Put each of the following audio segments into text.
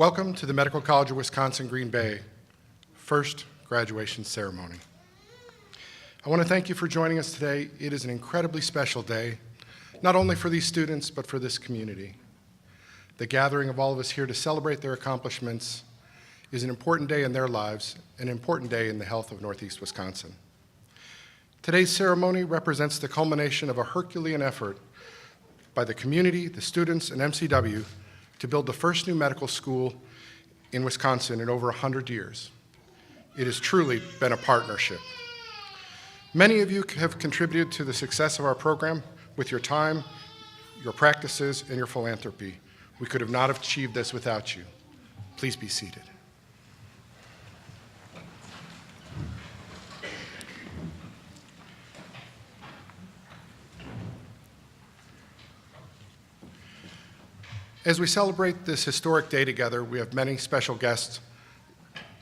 Welcome to the Medical College of Wisconsin-Green Bay first graduation ceremony. I want to thank you for joining us today. It is an incredibly special day, not only for these students, but for this community. The gathering of all of us here to celebrate their accomplishments is an important day in their lives, an important day in the health of Northeast Wisconsin. Today's ceremony represents the culmination of a Herculean effort by the community, the students, and MCW to build the first new medical school in Wisconsin in over 100 years. It has truly been a partnership. Many of you have contributed to the success of our program with your time, your practices, and your philanthropy. We could have not achieved this without you. Please be seated. As we celebrate this historic day together, we have many special guests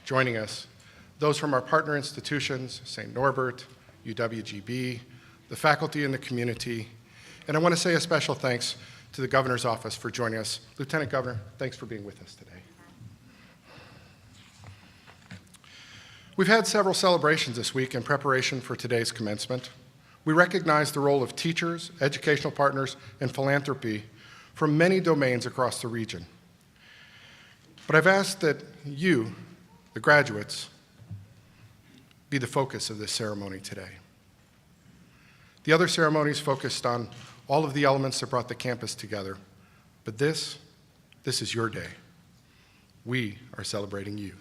joining us. Those from our partner institutions, St. Norbert, UWGB, the faculty and the community. And I want to say a special thanks to the Governor's Office for joining us. Lieutenant Governor, thanks for being with us today. We've had several celebrations this week in preparation for today's commencement. We recognize the role of teachers, educational partners, and philanthropy from many domains across the region. But I've asked that you, the graduates, be the focus of this ceremony today. The other ceremonies focused on all of the elements that brought the campus together, but this is your day. We are celebrating you.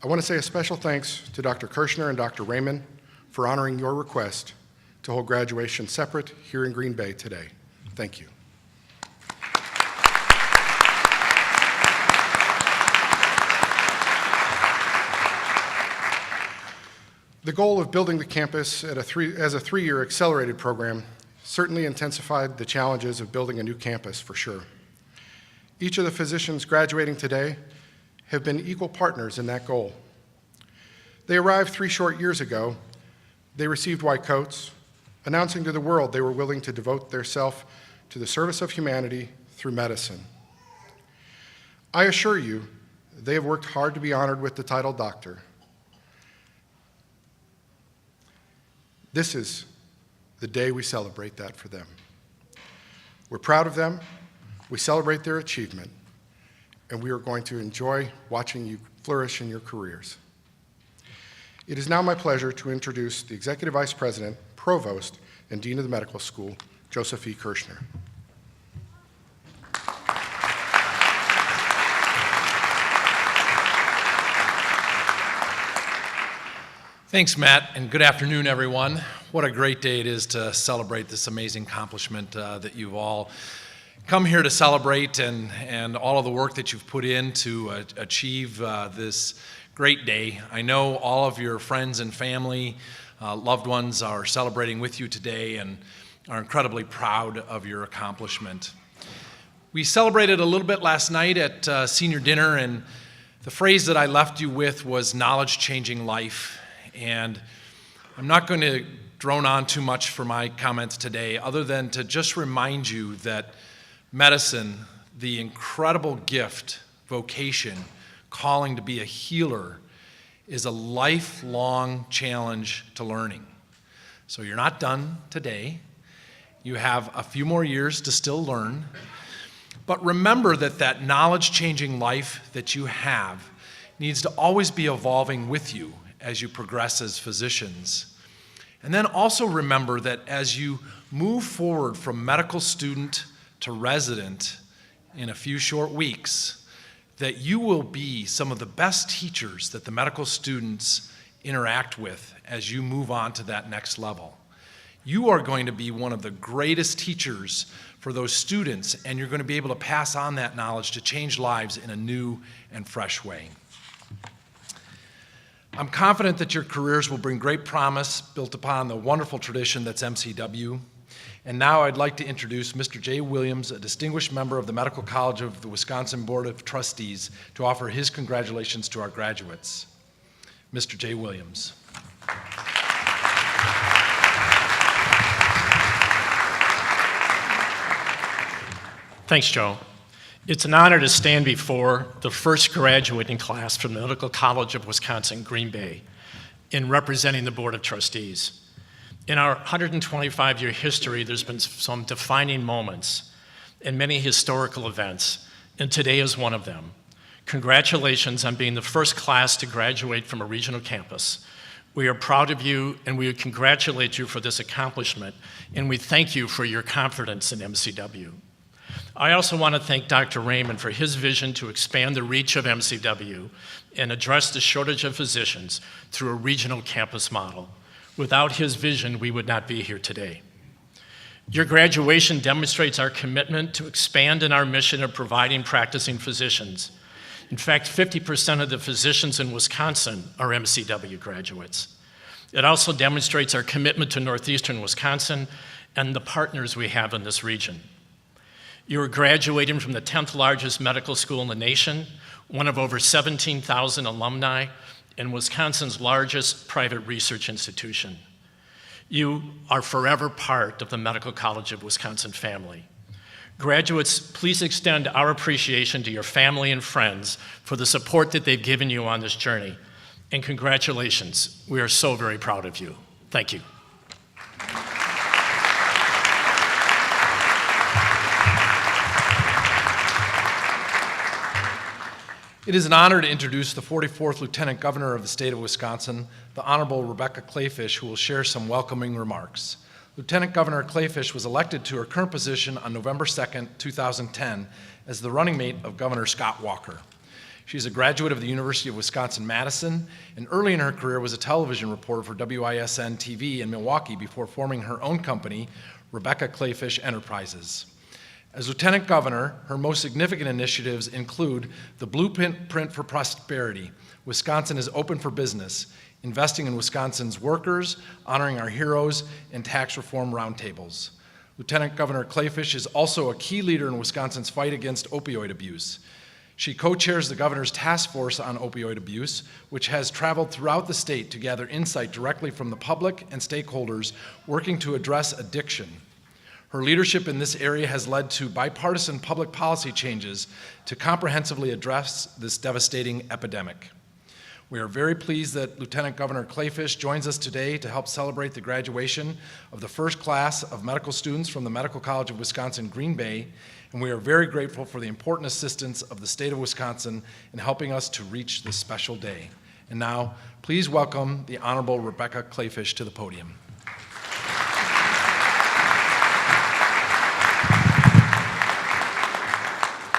I want to say a special thanks to Dr. Kirshner and Dr. Raymond for honoring your request to hold graduation separate here in Green Bay today. Thank you. The goal of building the campus as a three-year accelerated program certainly intensified the challenges of building a new campus for sure. Each of the physicians graduating today have been equal partners in that goal. They arrived 3 short years ago. They received white coats, announcing to the world they were willing to devote theirself to the service of humanity through medicine. I assure you, they have worked hard to be honored with the title doctor. This is the day we celebrate that for them. We're proud of them, we celebrate their achievement, and we are going to enjoy watching you flourish in your careers. It is now my pleasure to introduce the Executive Vice President, Provost, and Dean of the Medical School, Joseph E. Kirshner. Thanks, Matt, and good afternoon, everyone. What a great day it is to celebrate this amazing accomplishment that you've all come here to celebrate and all of the work that you've put in to achieve this great day. I know all of your friends and family, loved ones are celebrating with you today and are incredibly proud of your accomplishment. We celebrated a little bit last night at senior dinner, and the phrase that I left you with was knowledge changing life. And I'm not going to drone on too much for my comments today, other than to just remind you that medicine, the incredible gift, vocation, calling to be a healer, is a lifelong challenge to learning. So you're not done today. You have a few more years to still learn. But remember that that knowledge-changing life that you have needs to always be evolving with you as you progress as physicians. And then also remember that as you move forward from medical student to resident in a few short weeks, that you will be some of the best teachers that the medical students interact with as you move on to that next level. You are going to be one of the greatest teachers for those students, and you're going to be able to pass on that knowledge to change lives in a new and fresh way. I'm confident that your careers will bring great promise built upon the wonderful tradition that's MCW. And now I'd like to introduce Mr. Jay Williams, a distinguished member of the Medical College of the Wisconsin Board of Trustees, to offer his congratulations to our graduates. Mr. Jay Williams. Thanks, Joe. It's an honor to stand before the first graduating class from the Medical College of Wisconsin-Green Bay in representing the Board of Trustees. In our 125-year history, there's been some defining moments and many historical events, and today is one of them. Congratulations on being the first class to graduate from a regional campus. We are proud of you, and we congratulate you for this accomplishment, and we thank you for your confidence in MCW. I also want to thank Dr. Raymond for his vision to expand the reach of MCW and address the shortage of physicians through a regional campus model. Without his vision, we would not be here today. Your graduation demonstrates our commitment to expand in our mission of providing practicing physicians. In fact, 50% of the physicians in Wisconsin are MCW graduates. It also demonstrates our commitment to Northeastern Wisconsin and the partners we have in this region. You are graduating from the 10th largest medical school in the nation, one of over 17,000 alumni, and Wisconsin's largest private research institution. You are forever part of the Medical College of Wisconsin family. Graduates, please extend our appreciation to your family and friends for the support that they've given you on this journey. And congratulations, we are so very proud of you. Thank you. It is an honor to introduce the 44th Lieutenant Governor of the state of Wisconsin, the Honorable Rebecca Kleefisch, who will share some welcoming remarks. Lieutenant Governor Kleefisch was elected to her current position on November 2nd, 2010, as the running mate of Governor Scott Walker. She's a graduate of the University of Wisconsin-Madison, and early in her career was a television reporter for WISN TV in Milwaukee before forming her own company, Rebecca Kleefisch Enterprises. As Lieutenant Governor, her most significant initiatives include the Blueprint for Prosperity. Wisconsin is open for business, investing in Wisconsin's workers, honoring our heroes, and tax reform roundtables. Lieutenant Governor Kleefisch is also a key leader in Wisconsin's fight against opioid abuse. She co-chairs the governor's task force on opioid abuse, which has traveled throughout the state to gather insight directly from the public and stakeholders working to address addiction. Her leadership in this area has led to bipartisan public policy changes to comprehensively address this devastating epidemic. We are very pleased that Lieutenant Governor Kleefisch joins us today to help celebrate the graduation of the first class of medical students from the Medical College of Wisconsin-Green Bay, and we are very grateful for the important assistance of the state of Wisconsin in helping us to reach this special day. And now, please welcome the Honorable Rebecca Kleefisch to the podium.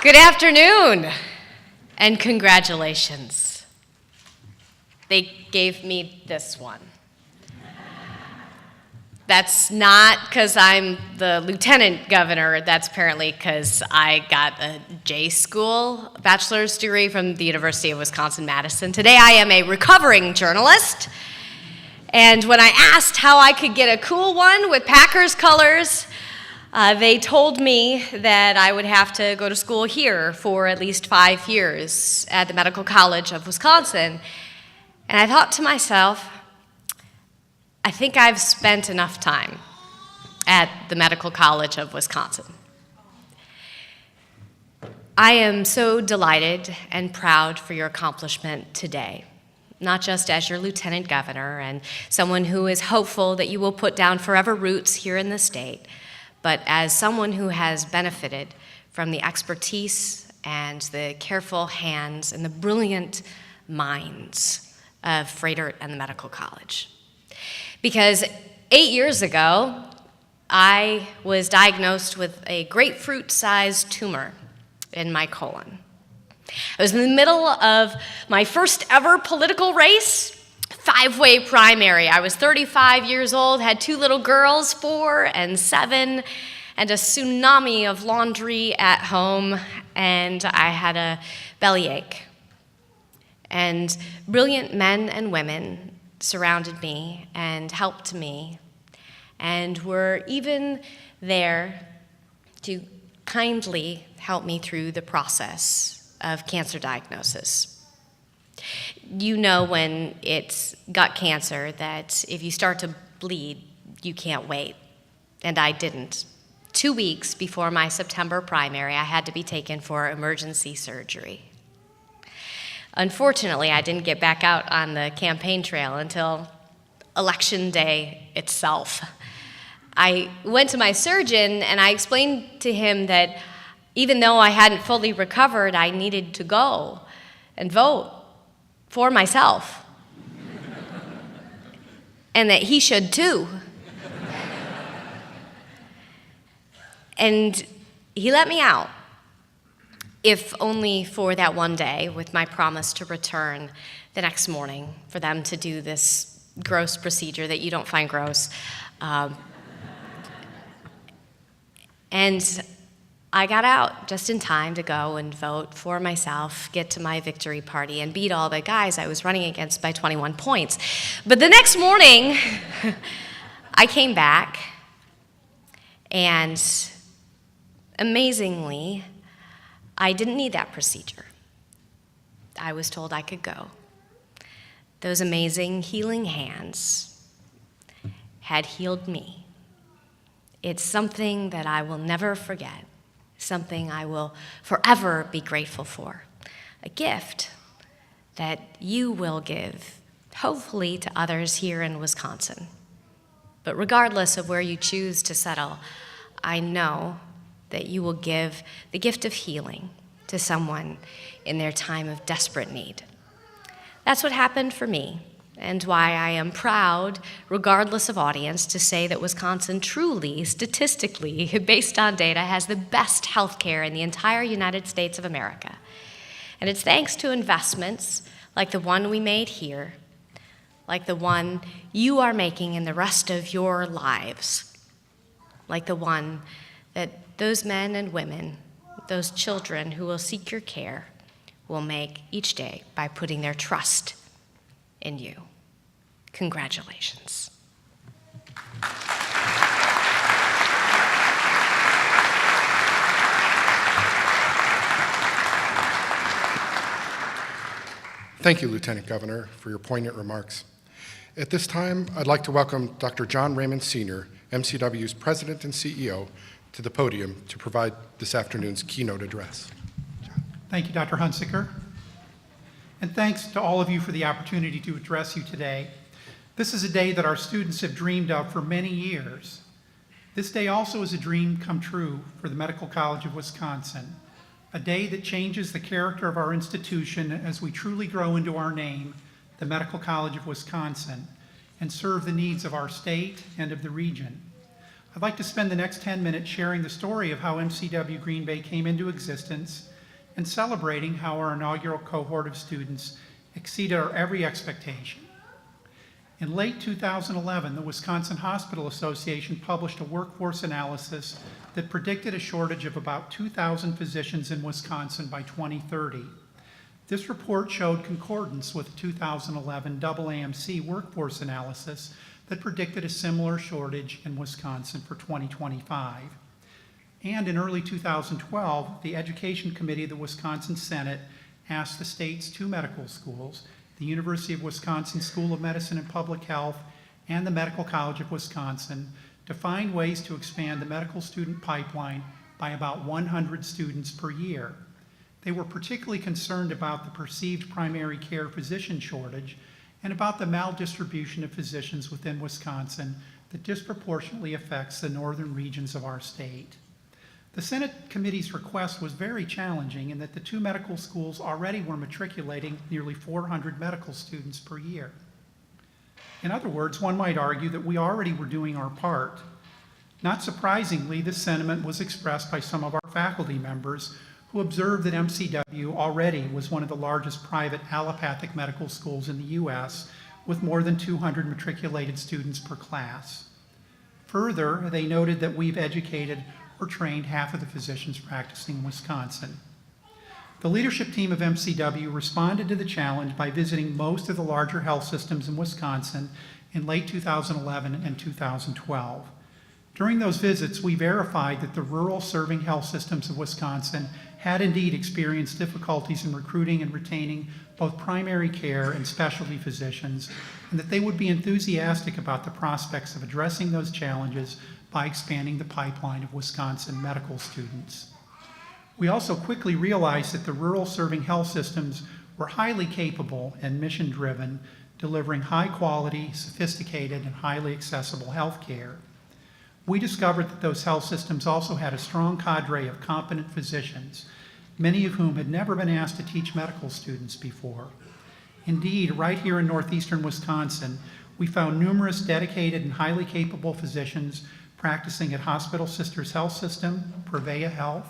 Good afternoon, and congratulations. They gave me this one. That's not because I'm the lieutenant governor. That's apparently because I got a J School bachelor's degree from the University of Wisconsin-Madison. Today I am a recovering journalist, and when I asked how I could get a cool one with Packers colors, they told me that I would have to go to school here for at least 5 years at the Medical College of Wisconsin. And I thought to myself, I think I've spent enough time at the Medical College of Wisconsin. I am so delighted and proud for your accomplishment today, not just as your lieutenant governor and someone who is hopeful that you will put down forever roots here in the state, but as someone who has benefited from the expertise and the careful hands and the brilliant minds of Fredert and the Medical College. Because 8 years ago, I was diagnosed with a grapefruit-sized tumor in my colon. I was in the middle of my first ever political race, 5-way primary. I was 35 years old, had 2 little girls, 4 and 7, and a tsunami of laundry at home, and I had a bellyache. And brilliant men and women surrounded me and helped me, and were even there to kindly help me through the process of cancer diagnosis. You know when it's gut cancer that if you start to bleed, you can't wait. And I didn't. 2 weeks before my September primary, I had to be taken for emergency surgery. Unfortunately, I didn't get back out on the campaign trail until Election Day itself. I went to my surgeon and I explained to him that even though I hadn't fully recovered, I needed to go and vote for myself. And that he should too. And he let me out, if only for that one day, with my promise to return the next morning for them to do this gross procedure that you don't find gross. And I got out just in time to go and vote for myself, get to my victory party, and beat all the guys I was running against by 21 points. But the next morning, I came back, and amazingly, I didn't need that procedure. I was told I could go. Those amazing healing hands had healed me. It's something that I will never forget, something I will forever be grateful for, a gift that you will give, hopefully, to others here in Wisconsin. But regardless of where you choose to settle, I know that you will give the gift of healing to someone in their time of desperate need. That's what happened for me, and why I am proud, regardless of audience, to say that Wisconsin truly, statistically, based on data, has the best health care in the entire United States of America. And it's thanks to investments like the one we made here, like the one you are making in the rest of your lives, like the one that those men and women, those children who will seek your care, will make each day by putting their trust in you. Congratulations. Thank you, Lieutenant Governor, for your poignant remarks. At this time, I'd like to welcome Dr. John Raymond Sr., MCW's President and CEO, to the podium to provide this afternoon's keynote address. Thank you, Dr. Hunsicker. And thanks to all of you for the opportunity to address you today. This is a day that our students have dreamed of for many years. This day also is a dream come true for the Medical College of Wisconsin, a day that changes the character of our institution as we truly grow into our name, the Medical College of Wisconsin, and serve the needs of our state and of the region. I'd like to spend the next 10 minutes sharing the story of how MCW-Green Bay came into existence and celebrating how our inaugural cohort of students exceeded our every expectation. In late 2011, the Wisconsin Hospital Association published a workforce analysis that predicted a shortage of about 2,000 physicians in Wisconsin by 2030. This report showed concordance with the 2011 AAMC workforce analysis that predicted a similar shortage in Wisconsin for 2025. And in early 2012, the Education Committee of the Wisconsin Senate asked the state's two medical schools, the University of Wisconsin School of Medicine and Public Health and the Medical College of Wisconsin, to find ways to expand the medical student pipeline by about 100 students per year. They were particularly concerned about the perceived primary care physician shortage and about the maldistribution of physicians within Wisconsin that disproportionately affects the northern regions of our state. The Senate Committee's request was very challenging in that the two medical schools already were matriculating nearly 400 medical students per year. In other words, one might argue that we already were doing our part. Not surprisingly, this sentiment was expressed by some of our faculty members who observed that MCW already was one of the largest private allopathic medical schools in the U.S., with more than 200 matriculated students per class. Further, they noted that we've educated or trained half of the physicians practicing in Wisconsin. The leadership team of MCW responded to the challenge by visiting most of the larger health systems in Wisconsin in late 2011 and 2012. During those visits, we verified that the rural serving health systems of Wisconsin had indeed experienced difficulties in recruiting and retaining both primary care and specialty physicians, and that they would be enthusiastic about the prospects of addressing those challenges by expanding the pipeline of Wisconsin medical students. We also quickly realized that the rural serving health systems were highly capable and mission-driven, delivering high-quality, sophisticated, and highly accessible health care. We discovered that those health systems also had a strong cadre of competent physicians, many of whom had never been asked to teach medical students before. Indeed, right here in northeastern Wisconsin, we found numerous dedicated and highly capable physicians practicing at Hospital Sisters Health System, Prevea Health,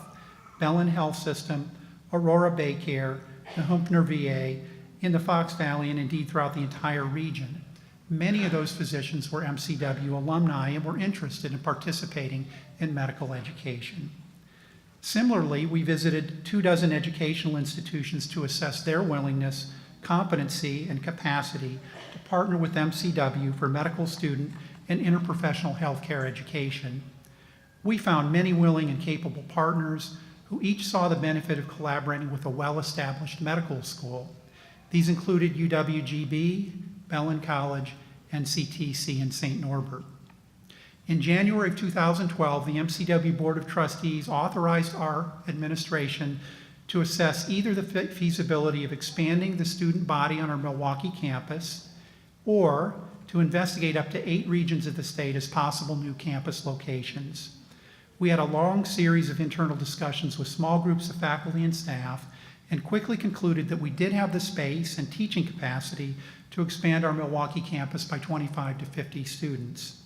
Bellin Health System, Aurora Bay Care, the Humpner VA, in the Fox Valley, and indeed throughout the entire region. Many of those physicians were MCW alumni and were interested in participating in medical education. Similarly, we visited 24 educational institutions to assess their willingness, competency, and capacity to partner with MCW for medical student and interprofessional healthcare education. We found many willing and capable partners who each saw the benefit of collaborating with a well-established medical school. These included UWGB, Bellin College, and CTC in St. Norbert. In January of 2012, the MCW Board of Trustees authorized our administration to assess either the feasibility of expanding the student body on our Milwaukee campus or to investigate up to 8 regions of the state as possible new campus locations. We had a long series of internal discussions with small groups of faculty and staff and quickly concluded that we did have the space and teaching capacity to expand our Milwaukee campus by 25 to 50 students.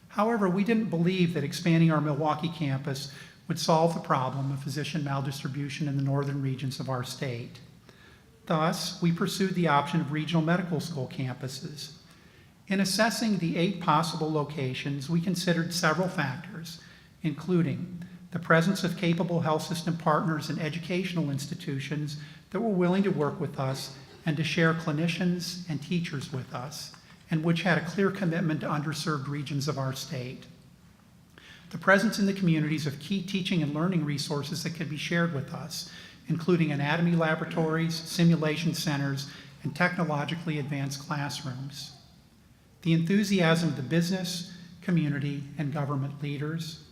However, we didn't believe that expanding our Milwaukee campus would solve the problem of physician maldistribution in the northern regions of our state. Thus, we pursued the option of regional medical school campuses. In assessing the 8 possible locations, we considered several factors, including the presence of capable health system partners and educational institutions that were willing to work with us and to share clinicians and teachers with us, and which had a clear commitment to underserved regions of our state. The presence in the communities of key teaching and learning resources that could be shared with us, including anatomy laboratories, simulation centers, and technologically advanced classrooms. The enthusiasm of the business, community, and government leaders.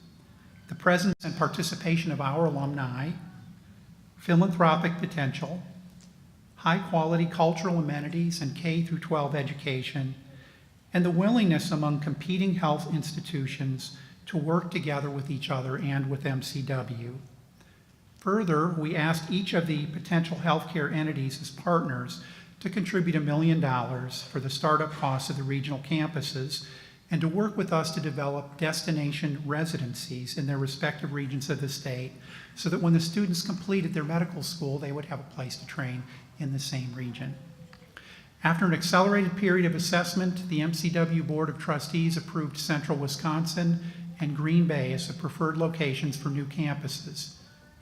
The presence and participation of our alumni. Philanthropic potential. High-quality cultural amenities and K-12 education. And the willingness among competing health institutions to work together with each other and with MCW. Further, we asked each of the potential healthcare entities as partners to contribute $1 million for the startup costs of the regional campuses and to work with us to develop destination residencies in their respective regions of the state so that when the students completed their medical school, they would have a place to train in the same region. After an accelerated period of assessment, the MCW Board of Trustees approved Central Wisconsin and Green Bay as the preferred locations for new campuses.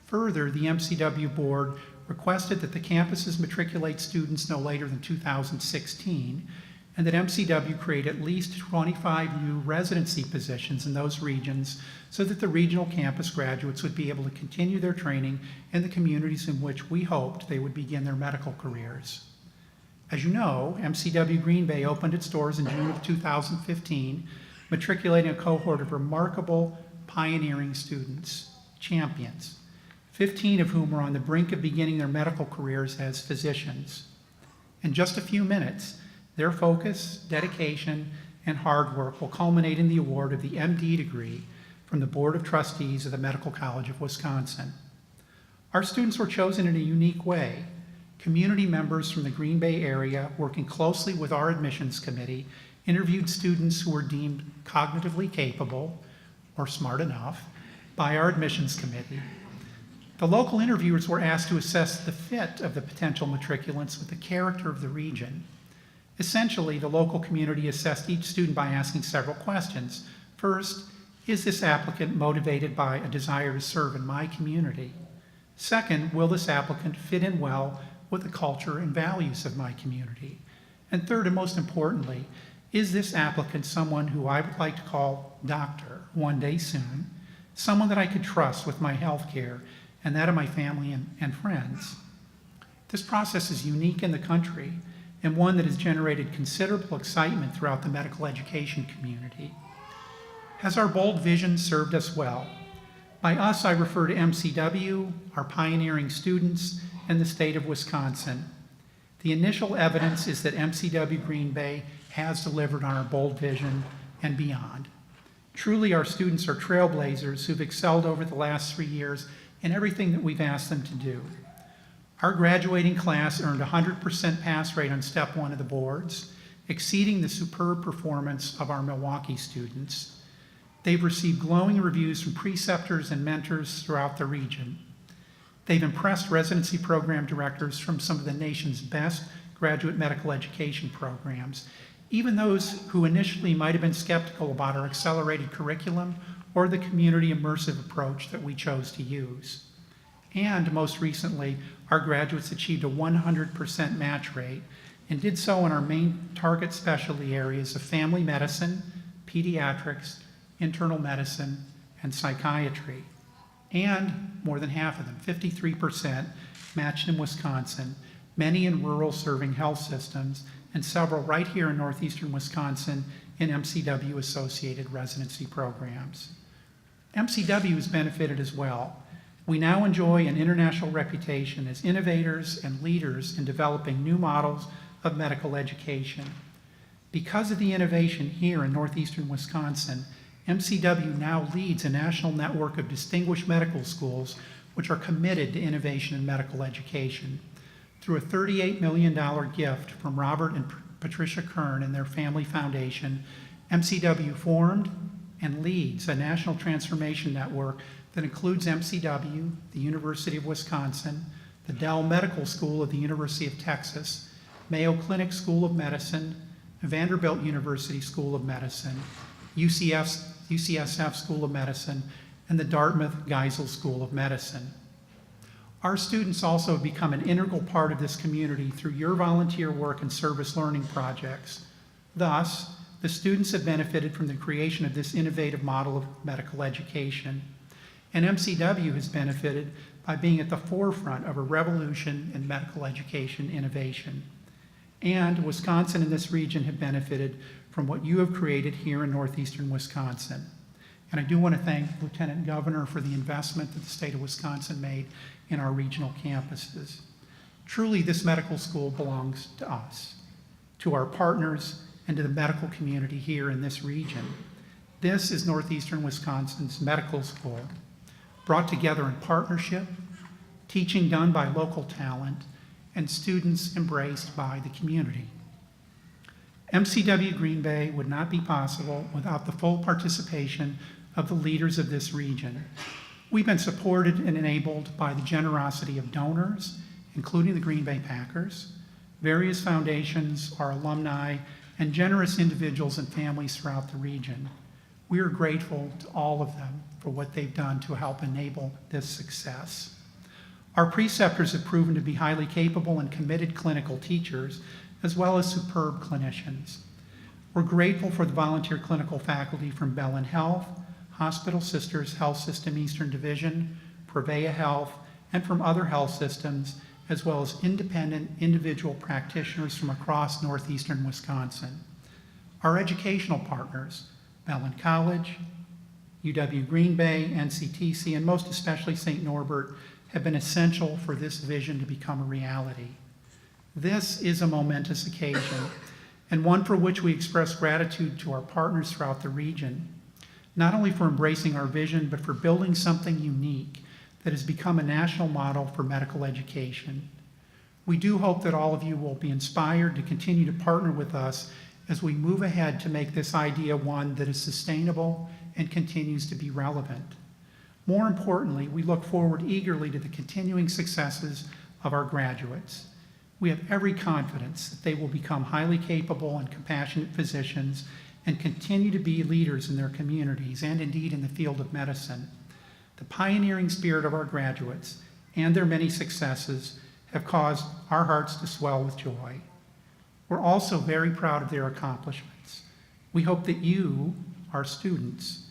Further, the MCW Board requested that the campuses matriculate students no later than 2016 and that MCW create at least 25 new residency positions in those regions so that the regional campus graduates would be able to continue their training in the communities in which we hoped they would begin their medical careers. As you know, MCW-Green Bay opened its doors in June of 2015, matriculating a cohort of remarkable, pioneering students, champions, 15 of whom were on the brink of beginning their medical careers as physicians. In just a few minutes, their focus, dedication, and hard work will culminate in the award of the MD degree from the Board of Trustees of the Medical College of Wisconsin. Our students were chosen in a unique way. Community members from the Green Bay area, working closely with our admissions committee, interviewed students who were deemed cognitively capable or smart enough by our admissions committee. The local interviewers were asked to assess the fit of the potential matriculants with the character of the region. Essentially, the local community assessed each student by asking several questions. First, is this applicant motivated by a desire to serve in my community? Second, will this applicant fit in well with the culture and values of my community? And third, and most importantly, is this applicant someone who I would like to call doctor one day soon, someone that I could trust with my health care and that of my family and friends? This process is unique in the country and one that has generated considerable excitement throughout the medical education community. Has our bold vision served us well? By us, I refer to MCW, our pioneering students, and the state of Wisconsin. The initial evidence is that MCW-Green Bay has delivered on our bold vision and beyond. Truly, our students are trailblazers who've excelled over the last 3 years in everything that we've asked them to do. Our graduating class earned a 100% pass rate on step 1 of the boards, exceeding the superb performance of our Milwaukee students. They've received glowing reviews from preceptors and mentors throughout the region. They've impressed residency program directors from some of the nation's best graduate medical education programs, even those who initially might have been skeptical about our accelerated curriculum or the community immersive approach that we chose to use. And most recently, our graduates achieved a 100% match rate and did so in our main target specialty areas of family medicine, pediatrics, internal medicine, and psychiatry. And more than half of them, 53%, matched in Wisconsin, many in rural serving health systems, and several right here in northeastern Wisconsin in MCW-associated residency programs. MCW has benefited as well. We now enjoy an international reputation as innovators and leaders in developing new models of medical education. Because of the innovation here in northeastern Wisconsin, MCW now leads a national network of distinguished medical schools which are committed to innovation in medical education. Through a $38 million gift from Robert and Patricia Kern and their family foundation, MCW formed and leads a national transformation network that includes MCW, the University of Wisconsin, the Dell Medical School of the University of Texas, Mayo Clinic School of Medicine, Vanderbilt University School of Medicine, UCSF School of Medicine, and the Dartmouth Geisel School of Medicine. Our students also have become an integral part of this community through your volunteer work and service learning projects. Thus, the students have benefited from the creation of this innovative model of medical education. And MCW has benefited by being at the forefront of a revolution in medical education innovation. And Wisconsin and this region have benefited from what you have created here in northeastern Wisconsin. And I do want to thank Lieutenant Governor for the investment that the state of Wisconsin made in our regional campuses. Truly, this medical school belongs to us, to our partners, and to the medical community here in this region. This is northeastern Wisconsin's medical school, brought together in partnership, teaching done by local talent, and students embraced by the community. MCW-Green Bay would not be possible without the full participation of the leaders of this region. We've been supported and enabled by the generosity of donors, including the Green Bay Packers, various foundations, our alumni, and generous individuals and families throughout the region. We are grateful to all of them for what they've done to help enable this success. Our preceptors have proven to be highly capable and committed clinical teachers, as well as superb clinicians. We're grateful for the volunteer clinical faculty from Bellin Health, Hospital Sisters Health System Eastern Division, Prevea Health, and from other health systems, as well as independent individual practitioners from across northeastern Wisconsin. Our educational partners, Bellin College, UW-Green Bay, NCTC, and most especially St. Norbert, have been essential for this vision to become a reality. This is a momentous occasion, and one for which we express gratitude to our partners throughout the region, not only for embracing our vision, but for building something unique that has become a national model for medical education. We do hope that all of you will be inspired to continue to partner with us as we move ahead to make this idea one that is sustainable and continues to be relevant. More importantly, we look forward eagerly to the continuing successes of our graduates. We have every confidence that they will become highly capable and compassionate physicians and continue to be leaders in their communities and indeed in the field of medicine. The pioneering spirit of our graduates and their many successes have caused our hearts to swell with joy. We're also very proud of their accomplishments. We hope that you, our students,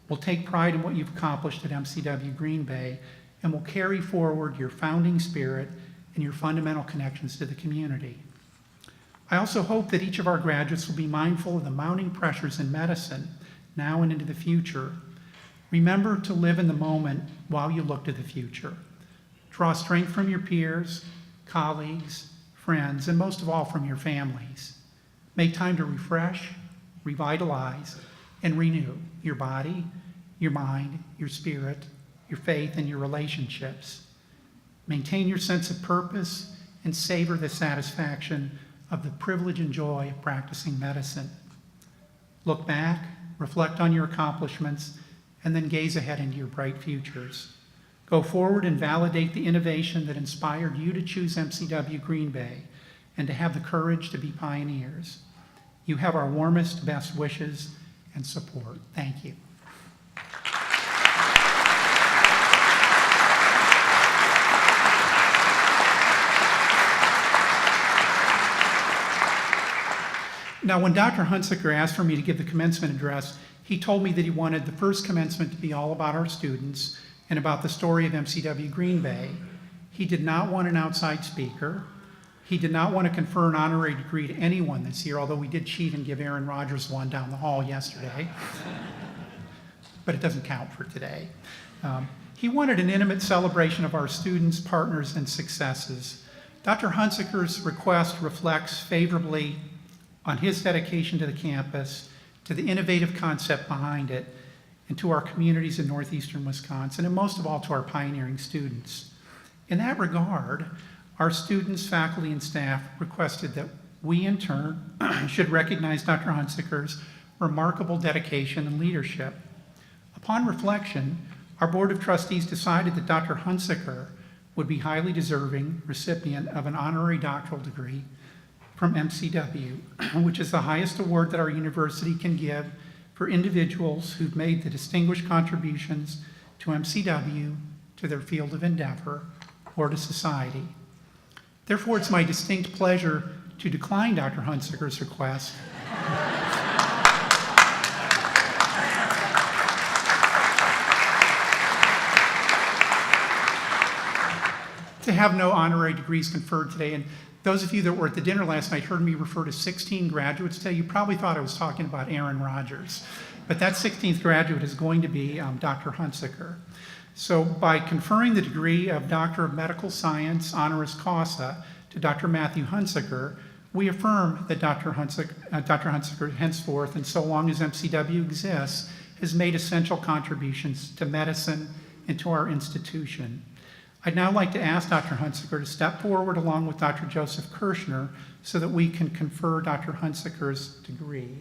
will take pride in what you've accomplished at MCW-Green Bay and will carry forward your founding spirit and your fundamental connections to the community. I also hope that each of our graduates will be mindful of the mounting pressures in medicine now and into the future, remember to live in the moment while you look to the future. Draw strength from your peers, colleagues, friends, and most of all from your families. Make time to refresh, revitalize, and renew your body, your mind, your spirit, your faith, and your relationships. Maintain your sense of purpose and savor the satisfaction of the privilege and joy of practicing medicine. Look back, reflect on your accomplishments, and then gaze ahead into your bright futures. Go forward and validate the innovation that inspired you to choose MCW-Green Bay and to have the courage to be pioneers. You have our warmest, best wishes and support. Thank you. Now, when Dr. Hunsaker asked for me to give the commencement address, he told me that he wanted the first commencement to be all about our students and about the story of MCW-Green Bay. He did not want an outside speaker. He did not want to confer an honorary degree to anyone this year, although we did cheat and give Aaron Rodgers one down the hall yesterday. But it doesn't count for today. He wanted an intimate celebration of our students, partners, and successes. Dr. Hunsaker's request reflects favorably on his dedication to the campus, to the innovative concept behind it, and to our communities in northeastern Wisconsin, and most of all to our pioneering students. In that regard, our students, faculty, and staff requested that we, in turn, should recognize Dr. Hunsaker's remarkable dedication and leadership. Upon reflection, our Board of Trustees decided that Dr. Hunsaker would be highly deserving recipient of an honorary doctoral degree from MCW, which is the highest award that our university can give for individuals who've made the distinguished contributions to MCW, to their field of endeavor, or to society. Therefore, it's my distinct pleasure to decline Dr. Hunsaker's request to have no honorary degrees conferred today. And those of you that were at the dinner last night heard me refer to 16 graduates today. You probably thought I was talking about Aaron Rodgers, but that 16th graduate is going to be Dr. Hunsaker. So by conferring the degree of Doctor of Medical Science honoris causa to Dr. Matthew Hunsaker, we affirm that Dr. Hunsaker henceforth, and so long as MCW exists, has made essential contributions to medicine and to our institution. I'd now like to ask Dr. Hunsaker to step forward along with Dr. Joseph Kirschner so that we can confer Dr. Hunsaker's degree.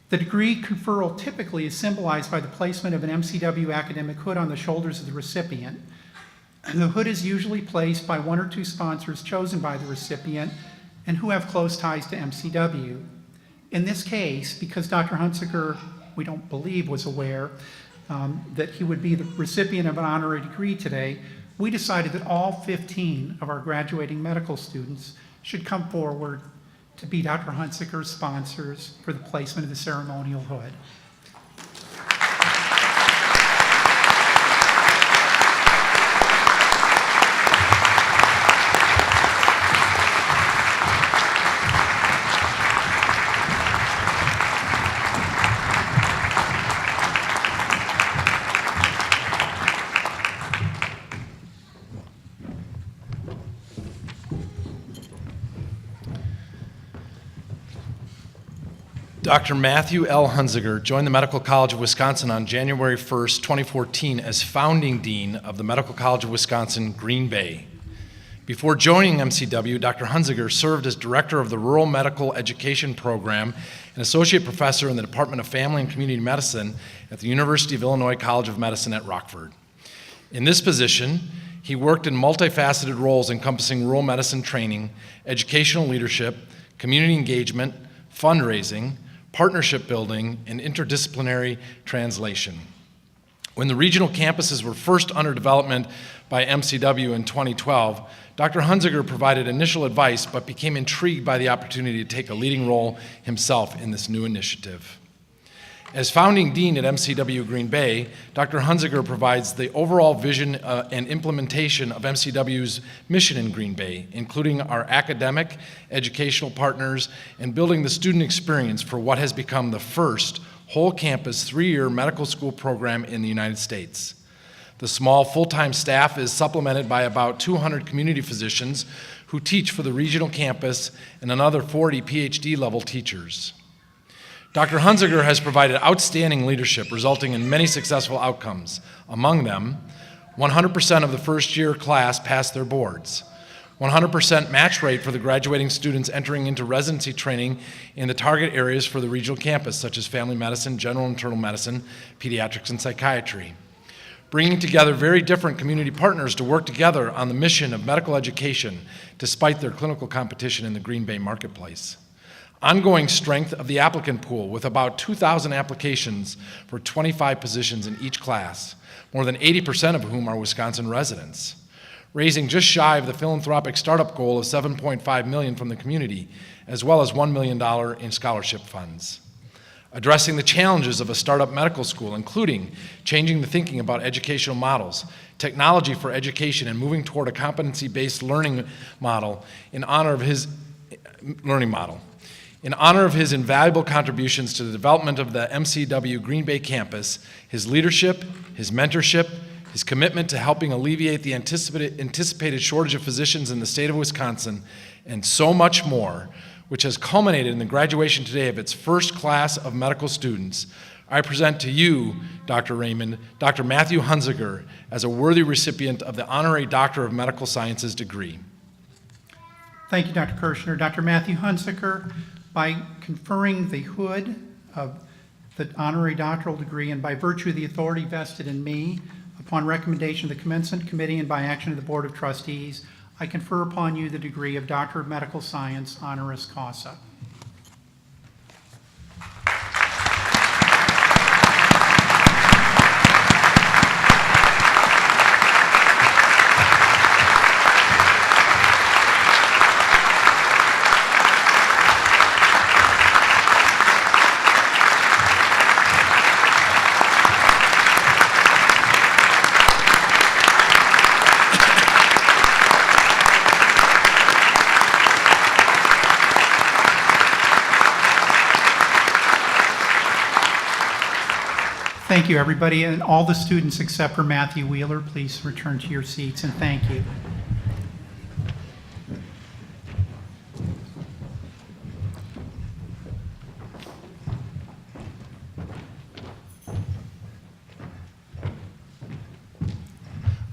The degree conferral typically is symbolized by the placement of an MCW academic hood on the shoulders of the recipient. The hood is usually placed by one or two sponsors chosen by the recipient and who have close ties to MCW. In this case, because Dr. Hunsaker, we don't believe, was aware that he would be the recipient of an honorary degree today, we decided that all 15 of our graduating medical students should come forward to be Dr. Hunsaker's sponsors for the placement of the ceremonial hood. Dr. Matthew L. Hunsaker joined the Medical College of Wisconsin on January 1st, 2014 as founding dean of the Medical College of Wisconsin, Green Bay. Before joining MCW, Dr. Hunsaker served as director of the Rural Medical Education Program and associate professor in the Department of Family and Community Medicine at the University of Illinois College of Medicine at Rockford. In this position, he worked in multifaceted roles encompassing rural medicine training, educational leadership, community engagement, fundraising, partnership building, and interdisciplinary translation. When the regional campuses were first under development by MCW in 2012, Dr. Hunsaker provided initial advice but became intrigued by the opportunity to take a leading role himself in this new initiative. As founding dean at MCW-Green Bay, Dr. Hunziker provides the overall vision and implementation of MCW's mission in Green Bay, including our academic, educational partners, and building the student experience for what has become the first whole campus 3-year medical school program in the United States. The small full-time staff is supplemented by about 200 community physicians who teach for the regional campus and another 40 PhD level teachers. Dr. Hunziker has provided outstanding leadership resulting in many successful outcomes. Among them, 100% of the first-year class passed their boards, 100% match rate for the graduating students entering into residency training in the target areas for the regional campus, such as family medicine, general and internal medicine, pediatrics, and psychiatry. Bringing together very different community partners to work together on the mission of medical education despite their clinical competition in the Green Bay marketplace. Ongoing strength of the applicant pool with about 2,000 applications for 25 positions in each class, more than 80% of whom are Wisconsin residents. Raising just shy of the philanthropic startup goal of $7.5 million from the community, as well as $1 million in scholarship funds. Addressing the challenges of a startup medical school, including changing the thinking about educational models, technology for education, and moving toward a competency-based learning model in honor of his invaluable contributions to the development of the MCW-Green Bay campus, his leadership, his mentorship, his commitment to helping alleviate the anticipated shortage of physicians in the state of Wisconsin, and so much more, which has culminated in the graduation today of its first class of medical students, I present to you, Dr. Raymond, Dr. Matthew Hunziker, as a worthy recipient of the Honorary Doctor of Medical Sciences degree. Thank you, Dr. Kirshner. Dr. Matthew Hunziker, by conferring the hood of the honorary doctoral degree and by virtue of the authority vested in me, upon recommendation of the Commencement Committee and by action of the Board of Trustees, I confer upon you the degree of Doctor of Medical Science, honoris causa. Thank you, everybody, and all the students except for Matthew Wheeler, please return to your seats, and thank you.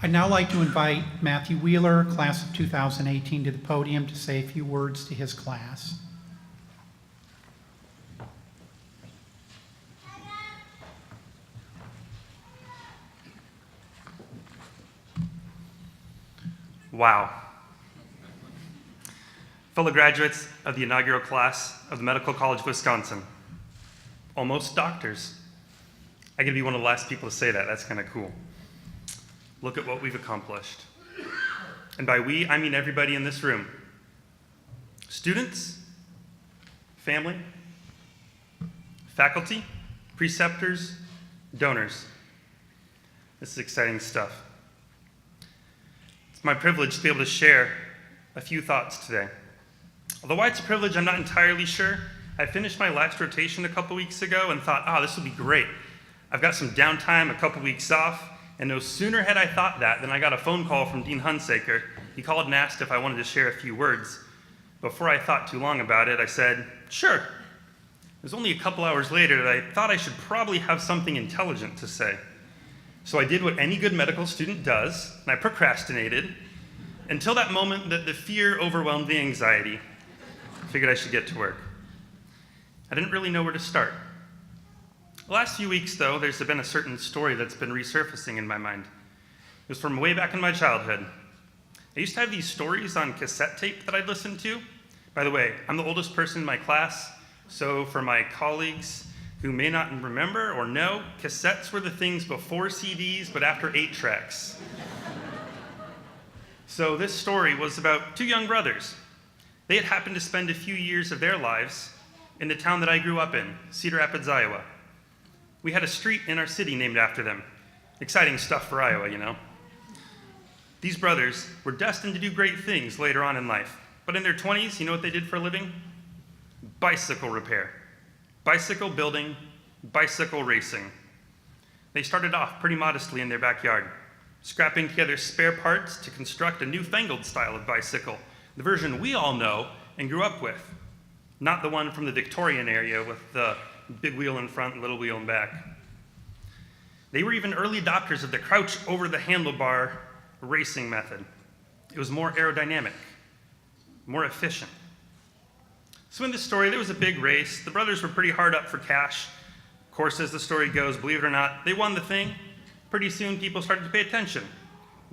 I'd now like to invite Matthew Wheeler, class of 2018, to the podium to say a few words to his class. Wow. Fellow graduates of the inaugural class of the Medical College of Wisconsin, almost doctors. I get to be one of the last people to say that. That's kind of cool. Look at what we've accomplished. And by we, I mean everybody in this room. Students, family, faculty, preceptors, donors. This is exciting stuff. It's my privilege to be able to share a few thoughts today. Although why it's a privilege, I'm not entirely sure. I finished my last rotation a couple weeks ago and thought, this will be great. I've got some downtime, a couple weeks off, and no sooner had I thought that than I got a phone call from Dean Hunziker. He called and asked if I wanted to share a few words. Before I thought too long about it, I said, sure. It was only a couple hours later that I thought I should probably have something intelligent to say. So I did what any good medical student does, and I procrastinated until that moment that the fear overwhelmed the anxiety. I figured I should get to work. I didn't really know where to start. The last few weeks, though, there's been a certain story that's been resurfacing in my mind. It was from way back in my childhood. I used to have these stories on cassette tape that I'd listen to. By the way, I'm the oldest person in my class, so for my colleagues who may not remember or know, cassettes were the things before CDs, but after 8 tracks. So this story was about 2 young brothers. They had happened to spend a few years of their lives in the town that I grew up in, Cedar Rapids, Iowa. We had a street in our city named after them. Exciting stuff for Iowa, you know. These brothers were destined to do great things later on in life. But in their 20s, you know what they did for a living? Bicycle repair. Bicycle building, bicycle racing. They started off pretty modestly in their backyard, scrapping together spare parts to construct a newfangled style of bicycle, the version we all know and grew up with, not the one from the Victorian area with the big wheel in front and little wheel in back. They were even early adopters of the crouch over the handlebar racing method. It was more aerodynamic, more efficient. So in this story, there was a big race. The brothers were pretty hard up for cash. Of course, as the story goes, believe it or not, they won the thing. Pretty soon, people started to pay attention,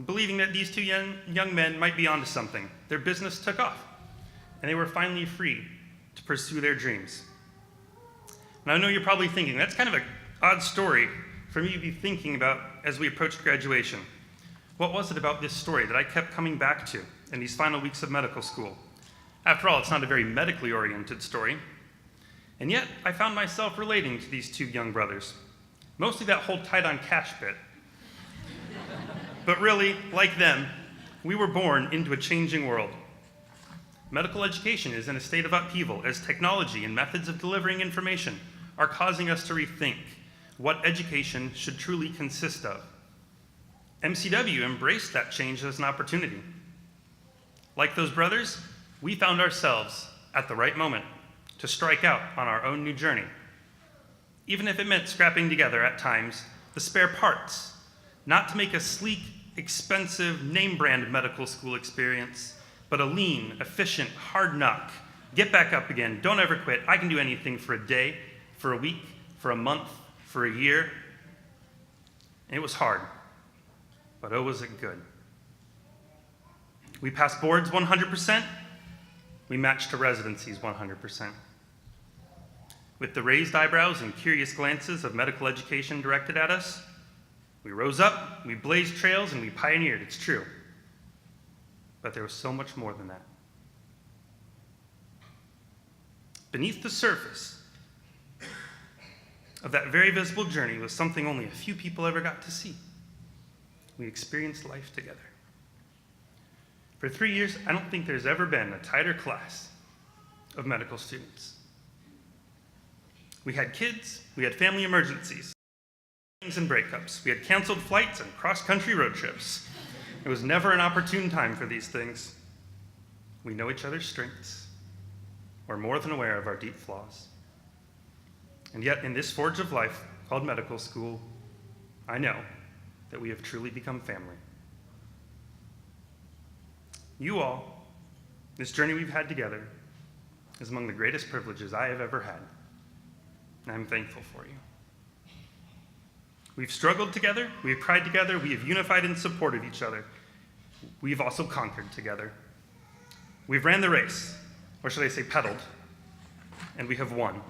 believing that these two young men might be onto something. Their business took off, and they were finally free to pursue their dreams. Now, I know you're probably thinking, that's kind of an odd story for me to be thinking about as we approached graduation. What was it about this story that I kept coming back to in these final weeks of medical school? After all, it's not a very medically oriented story. And yet, I found myself relating to these two young brothers. Mostly that whole tight on cash bit. But really, like them, we were born into a changing world. Medical education is in a state of upheaval as technology and methods of delivering information are causing us to rethink what education should truly consist of. MCW embraced that change as an opportunity. Like those brothers, we found ourselves at the right moment to strike out on our own new journey. Even if it meant scrapping together at times the spare parts, not to make a sleek, expensive, name-brand medical school experience, but a lean, efficient, hard knock. Get back up again, don't ever quit. I can do anything for a day, for a week, for a month, for a year. And it was hard, but oh, was it good. We passed boards 100%. We matched to residencies 100%. With the raised eyebrows and curious glances of medical education directed at us, we rose up, we blazed trails, and we pioneered, it's true. But there was so much more than that. Beneath the surface of that very visible journey was something only a few people ever got to see. We experienced life together. For 3 years, I don't think there's ever been a tighter class of medical students. We had kids, we had family emergencies, and breakups. We had canceled flights and cross-country road trips. It was never an opportune time for these things. We know each other's strengths. We're more than aware of our deep flaws. And yet, in this forge of life called medical school, I know that we have truly become family. You all, this journey we've had together, is among the greatest privileges I have ever had. And I'm thankful for you. We've struggled together, we have cried together, we have unified and supported each other. We've also conquered together. We've ran the race, or should I say pedaled, and we have won.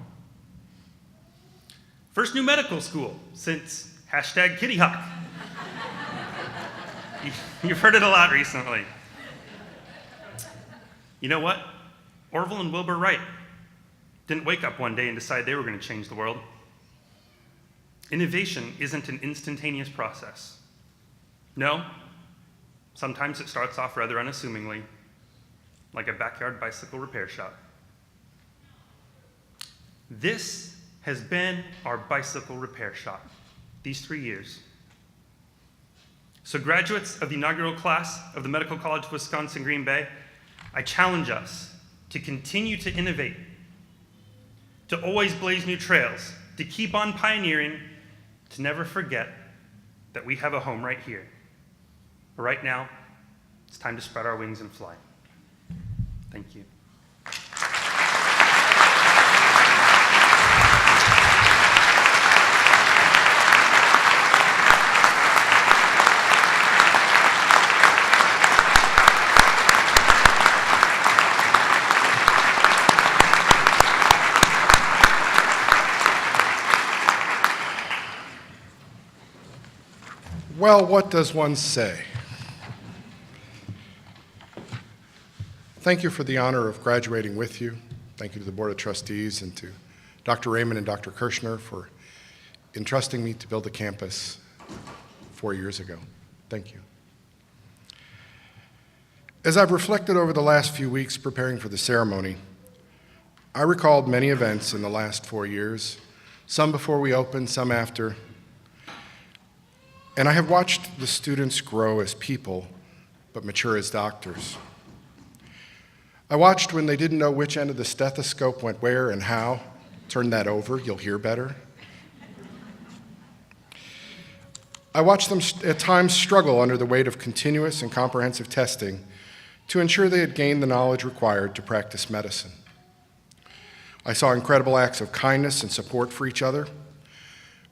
First new medical school since #Kitty Hawk. You've heard it a lot recently. You know what? Orville and Wilbur Wright didn't wake up one day and decide they were going to change the world. Innovation isn't an instantaneous process. No, sometimes it starts off rather unassumingly, like a backyard bicycle repair shop. This has been our bicycle repair shop these 3 years. So graduates of the inaugural class of the Medical College of Wisconsin-Green Bay, I challenge us to continue to innovate, to always blaze new trails, to keep on pioneering, to never forget that we have a home right here. But right now, it's time to spread our wings and fly. Thank you. Well, what does one say? Thank you for the honor of graduating with you. Thank you to the Board of Trustees and to Dr. Raymond and Dr. Kirshner for entrusting me to build a campus 4 years ago. Thank you. As I've reflected over the last few weeks preparing for the ceremony, I recalled many events in the last 4 years, some before we opened, some after, and I have watched the students grow as people, but mature as doctors. I watched when they didn't know which end of the stethoscope went where and how. Turn that over, you'll hear better. I watched them at times struggle under the weight of continuous and comprehensive testing to ensure they had gained the knowledge required to practice medicine. I saw incredible acts of kindness and support for each other,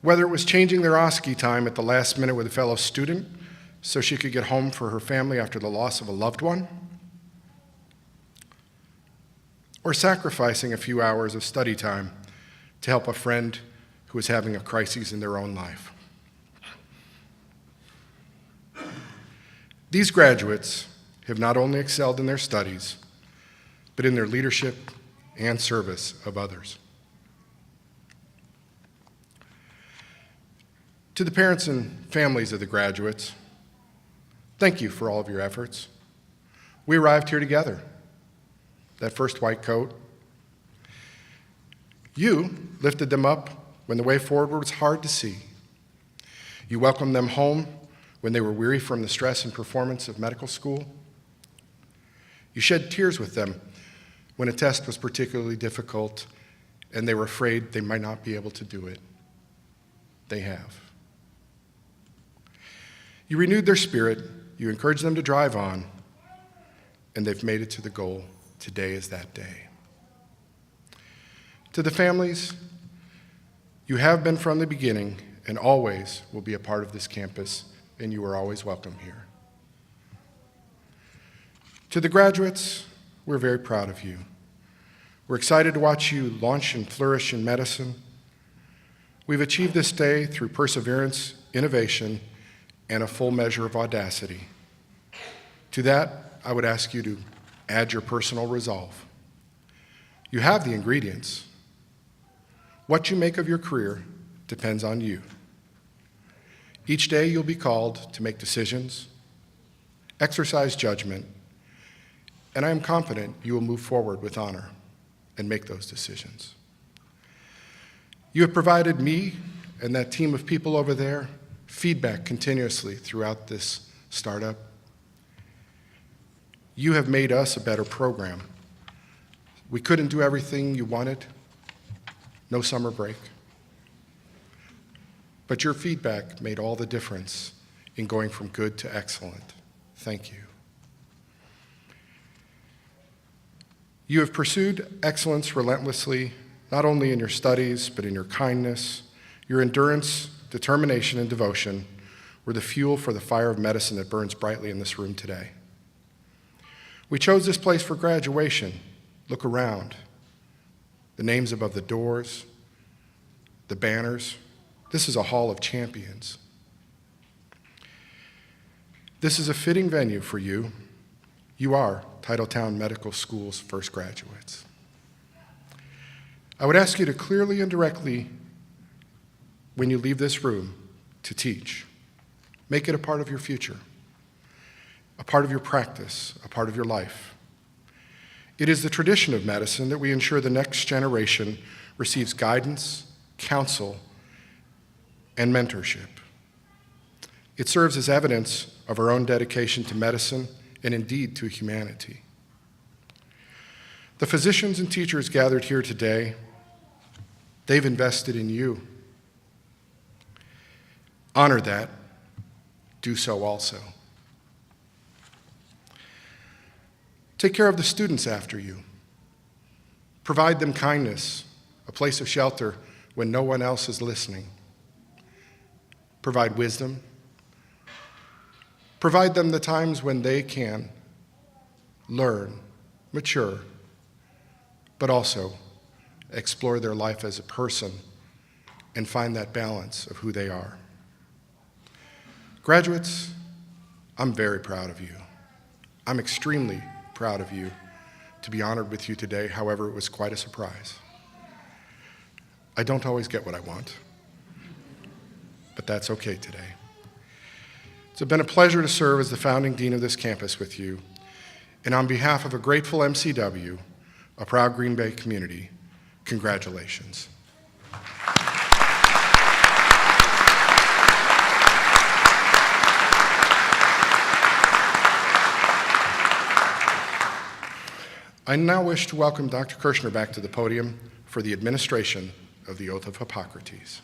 whether it was changing their OSCE time at the last minute with a fellow student so she could get home for her family after the loss of a loved one, or sacrificing a few hours of study time to help a friend who was having a crisis in their own life. These graduates have not only excelled in their studies, but in their leadership and service of others. To the parents and families of the graduates, thank you for all of your efforts. We arrived here together. That first white coat. You lifted them up when the way forward was hard to see. You welcomed them home when they were weary from the stress and performance of medical school. You shed tears with them when a test was particularly difficult and they were afraid they might not be able to do it. They have. You renewed their spirit, you encouraged them to drive on, and they've made it to the goal. Today is that day. To the families, you have been from the beginning and always will be a part of this campus, and you are always welcome here. To the graduates, we're very proud of you. We're excited to watch you launch and flourish in medicine. We've achieved this day through perseverance, innovation, and a full measure of audacity. To that, I would ask you to add your personal resolve. You have the ingredients. What you make of your career depends on you. Each day you'll be called to make decisions, exercise judgment, and I am confident you will move forward with honor and make those decisions. You have provided me and that team of people over there feedback continuously throughout this startup. You have made us a better program. We couldn't do everything you wanted. No summer break. But your feedback made all the difference in going from good to excellent. Thank you. You have pursued excellence relentlessly, not only in your studies, but in your kindness. Your endurance, determination, and devotion were the fuel for the fire of medicine that burns brightly in this room today. We chose this place for graduation. Look around. The names above the doors, the banners. This is a hall of champions. This is a fitting venue for you. You are Titletown Medical School's first graduates. I would ask you to clearly and directly, when you leave this room, to teach. Make it a part of your future, a part of your practice, a part of your life. It is the tradition of medicine that we ensure the next generation receives guidance, counsel, and mentorship. It serves as evidence of our own dedication to medicine and indeed to humanity. The physicians and teachers gathered here today, they've invested in you. Honor that. Do so also. Take care of the students after you. Provide them kindness, a place of shelter when no one else is listening. Provide wisdom. Provide them the times when they can learn, mature, but also explore their life as a person and find that balance of who they are. Graduates, I'm very proud of you. I'm extremely proud of you to be honored with you today. However, it was quite a surprise. I don't always get what I want. but that's okay today. It's been a pleasure to serve as the founding dean of this campus with you, and on behalf of a grateful MCW, a proud Green Bay community, congratulations. I now wish to welcome Dr. Kirshner back to the podium for the administration of the Oath of Hippocrates.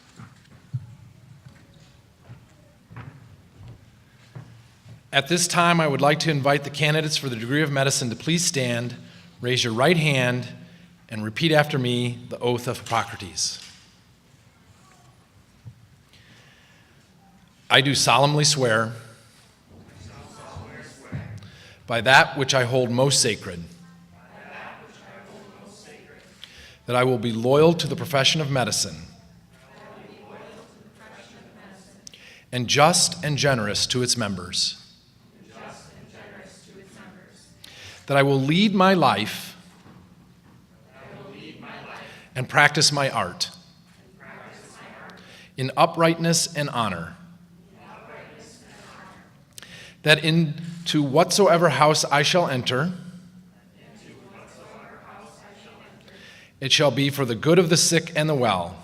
At this time, I would like to invite the candidates for the degree of medicine to please stand, raise your right hand, and repeat after me the Oath of Hippocrates. I do solemnly swear by that which I hold most sacred, that I will be loyal to the profession of medicine and just and generous to its members, that I will lead my life and practice my art in uprightness and honor, that into whatsoever house I shall enter, it shall be for the good of the sick and the well,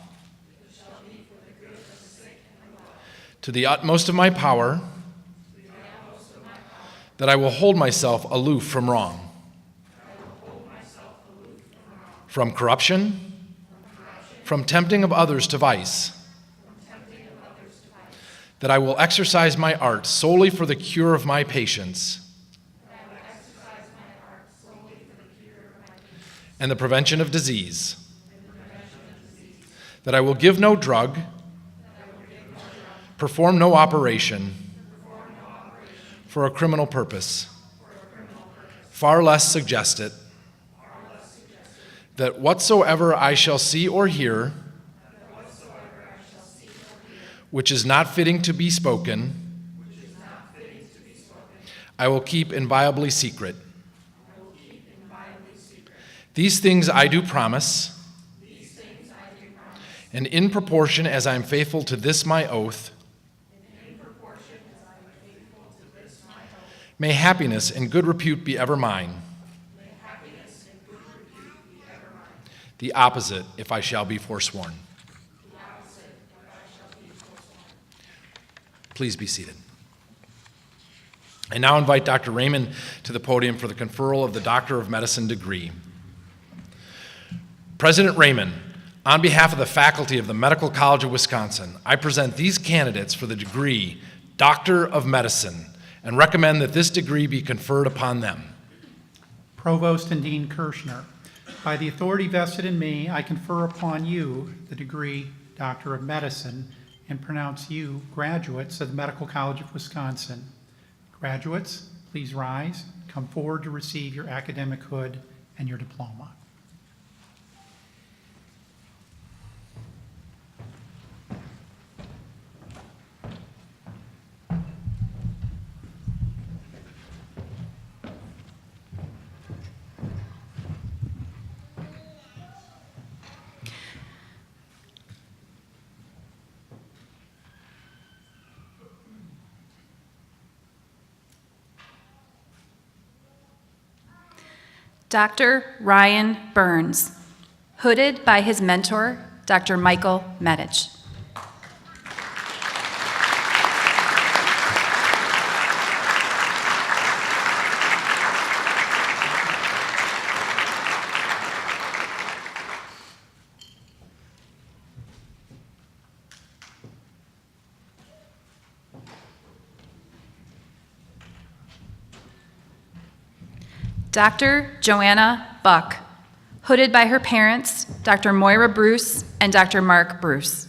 to the utmost of my power, that I will hold myself aloof from wrong, from corruption, from tempting of others to vice, that I will exercise my art solely for the cure of my patients and the prevention of disease, that I will give no drug, perform no operation for a criminal purpose, far less suggest it, that whatsoever I shall see or hear, which is not fitting to be spoken, I will keep inviolably secret. These things I do promise, and in proportion as I am faithful to this my oath, may happiness and good repute be ever mine. The opposite if I shall be forsworn. Please be seated. I now invite Dr. Raymond to the podium for the conferral of the Doctor of Medicine degree. President Raymond, on behalf of the faculty of the Medical College of Wisconsin, I present these candidates for the degree Doctor of Medicine and recommend that this degree be conferred upon them. Provost and Dean Kirshner, by the authority vested in me, I confer upon you the degree Doctor of Medicine and pronounce you graduates of the Medical College of Wisconsin. Graduates, please rise, come forward to receive your academic hood and your diploma. Dr. Ryan Burns, hooded by his mentor, Dr. Michael Medich. Dr. Joanna Buck, hooded by her parents, Dr. Moira Bruce and Dr. Mark Bruce.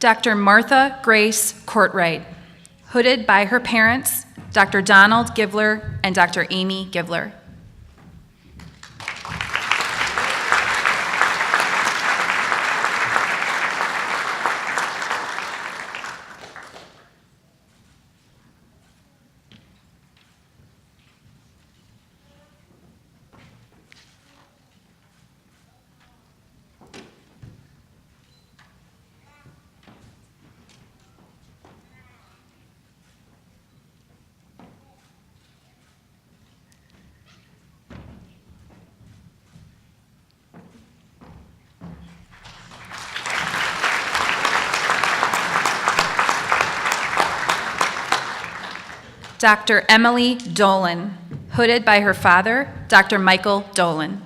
Dr. Martha Grace Courtwright, hooded by her parents, Dr. Donald Givler and Dr. Amy Givler. Dr. Emily Dolan, hooded by her father, Dr. Michael Dolan.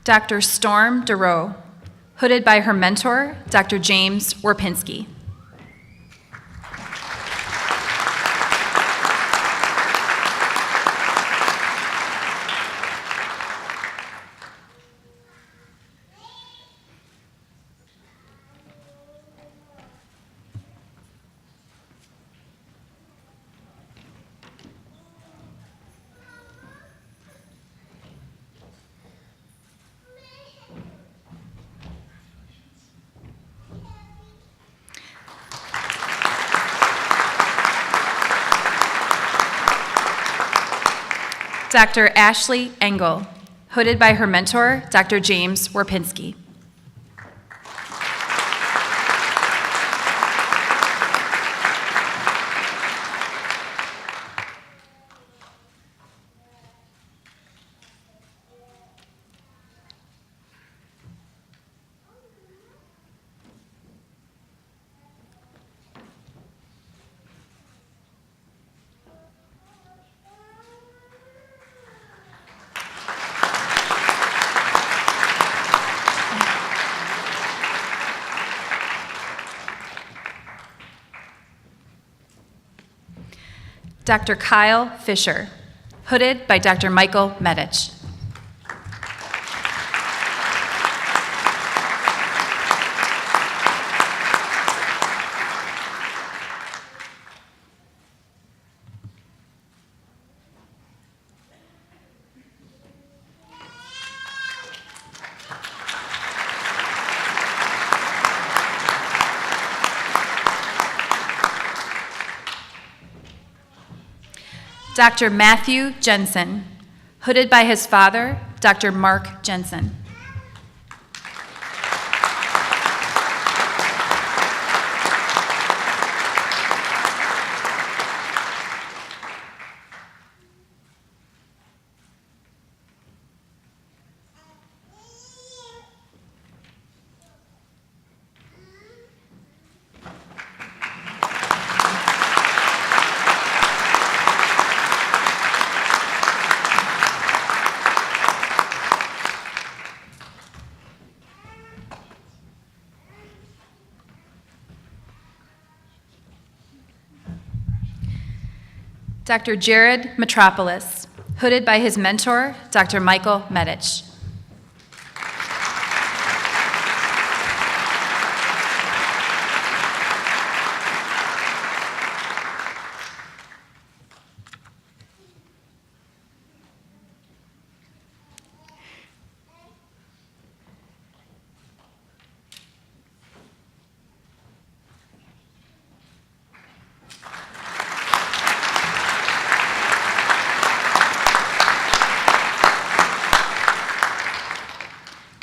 Dr. Storm DeRoe, hooded by her mentor, Dr. James Warpinski. Dr. Ashley Engel, hooded by her mentor, Dr. James Warpinski. Dr. Kyle Fisher, hooded by Dr. Michael Medich. Dr. Matthew Jensen, hooded by his father, Dr. Mark Jensen. Dr. Jared Metropolis, hooded by his mentor, Dr. Michael Medich.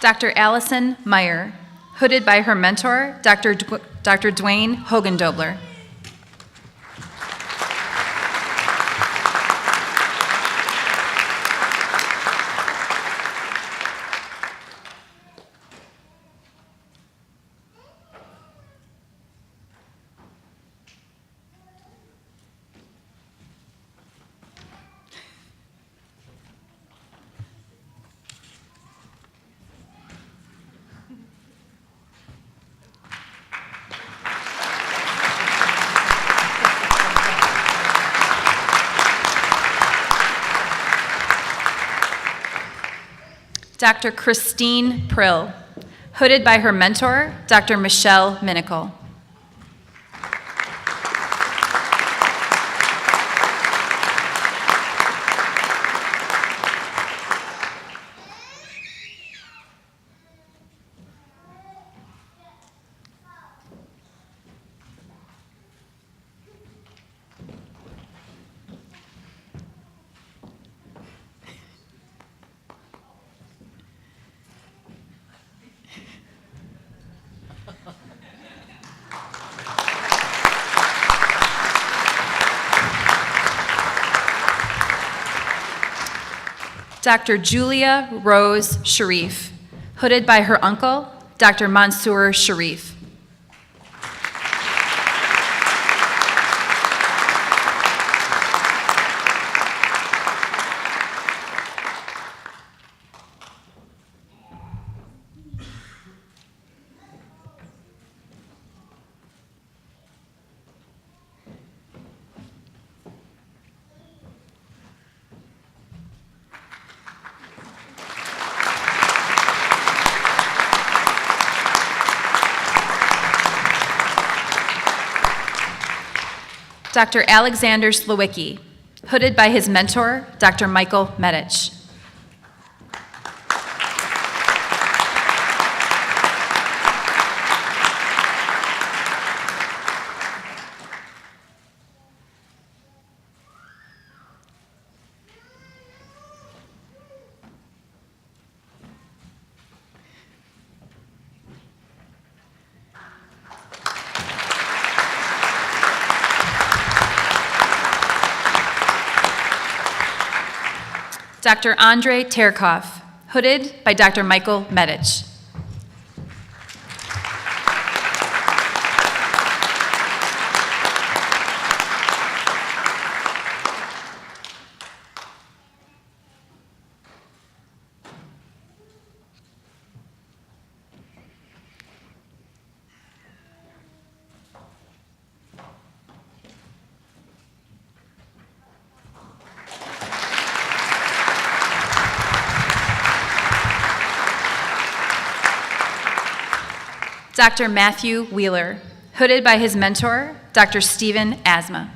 Dr. Allison Meyer, hooded by her mentor, Dr. Dwayne Hogendobler. Dr. Christine Prill, hooded by her mentor, Dr. Michelle Minicle. Dr. Julia Rose Sharif, hooded by her uncle, Dr. Mansour Sharif. Dr. Alexander Slowicki, hooded by his mentor, Dr. Michael Medich. Dr. Andre Terkov, hooded by Dr. Michael Medich. Dr. Matthew Wheeler, hooded by his mentor, Dr. Stephen Asma.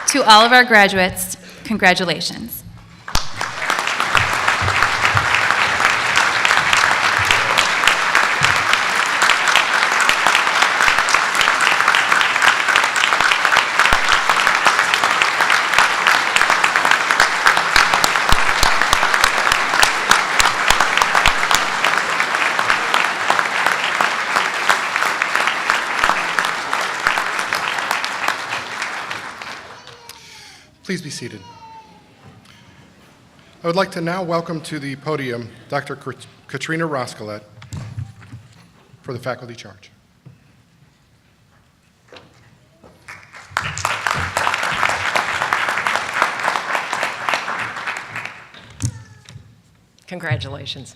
To all of our graduates, congratulations. Please be seated. I would like to now welcome to the podium Dr. Katrina Roscolet for the faculty charge. Congratulations.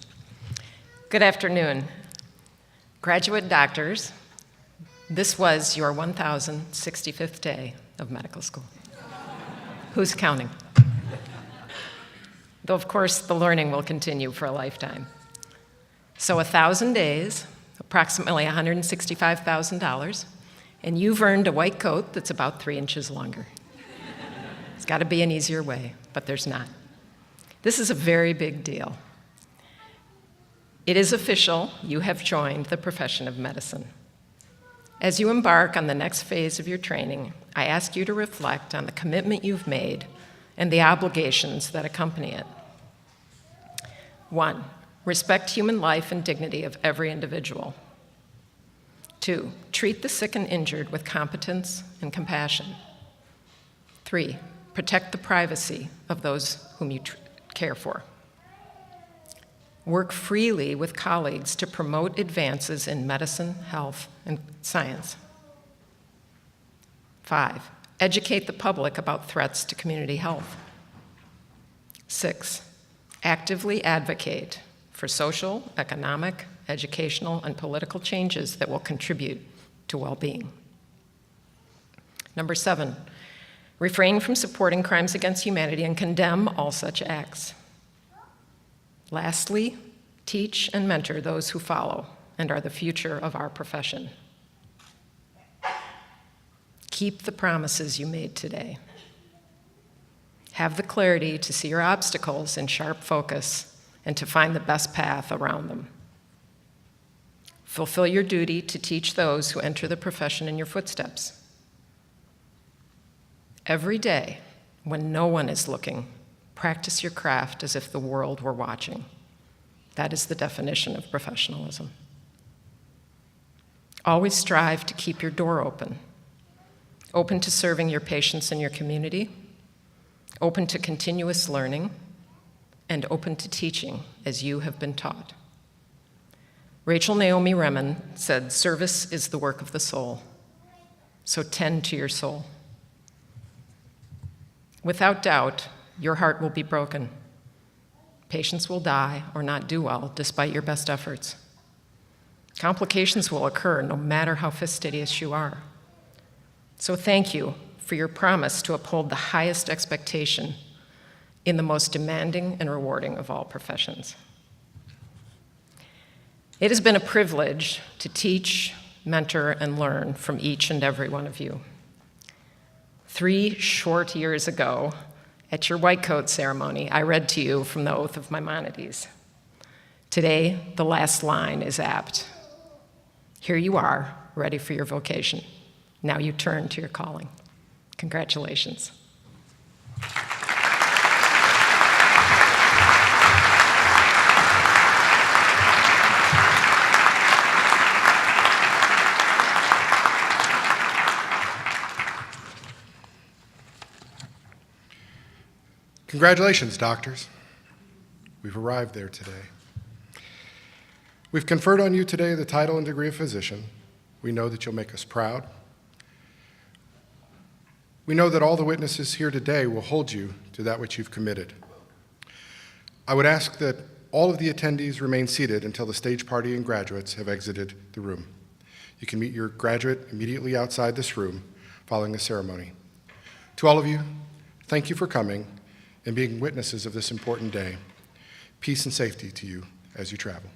Good afternoon. Graduate doctors, this was your 1,065th day of medical school. Who's counting? Though, of course, the learning will continue for a lifetime. So 1,000 days, approximately $165,000, and you've earned a white coat that's about 3 inches longer. It's got to be an easier way, but there's not. This is a very big deal. It is official, you have joined the profession of medicine. As you embark on the next phase of your training, I ask you to reflect on the commitment you've made and the obligations that accompany it. 1, respect human life and dignity of every individual. 2, treat the sick and injured with competence and compassion. 3, protect the privacy of those whom you care for. Work freely with colleagues to promote advances in medicine, health, and science. 5, educate the public about threats to community health. 6, actively advocate for social, economic, educational, and political changes that will contribute to well-being. 7, refrain from supporting crimes against humanity and condemn all such acts. Lastly, teach and mentor those who follow and are the future of our profession. Keep the promises you made today. Have the clarity to see your obstacles in sharp focus and to find the best path around them. Fulfill your duty to teach those who enter the profession in your footsteps. Every day, when no one is looking, practice your craft as if the world were watching. That is the definition of professionalism. Always strive to keep your door open to serving your patients and your community, open to continuous learning, and open to teaching as you have been taught. Rachel Naomi Remen said, "Service is the work of the soul, so tend to your soul." Without doubt, your heart will be broken. Patients will die or not do well despite your best efforts. Complications will occur no matter how fastidious you are. So thank you for your promise to uphold the highest expectation in the most demanding and rewarding of all professions. It has been a privilege to teach, mentor, and learn from each and every one of you. 3 short years ago, at your white coat ceremony, I read to you from the Oath of Maimonides. Today, the last line is apt. Here you are, ready for your vocation. Now you turn to your calling. Congratulations. Congratulations, doctors. We've arrived there today. We've conferred on you today the title and degree of physician. We know that you'll make us proud. We know that all the witnesses here today will hold you to that which you've committed. I would ask that all of the attendees remain seated until the stage party and graduates have exited the room. You can meet your graduate immediately outside this room following the ceremony. To all of you, thank you for coming and being witnesses of this important day. Peace and safety to you as you travel.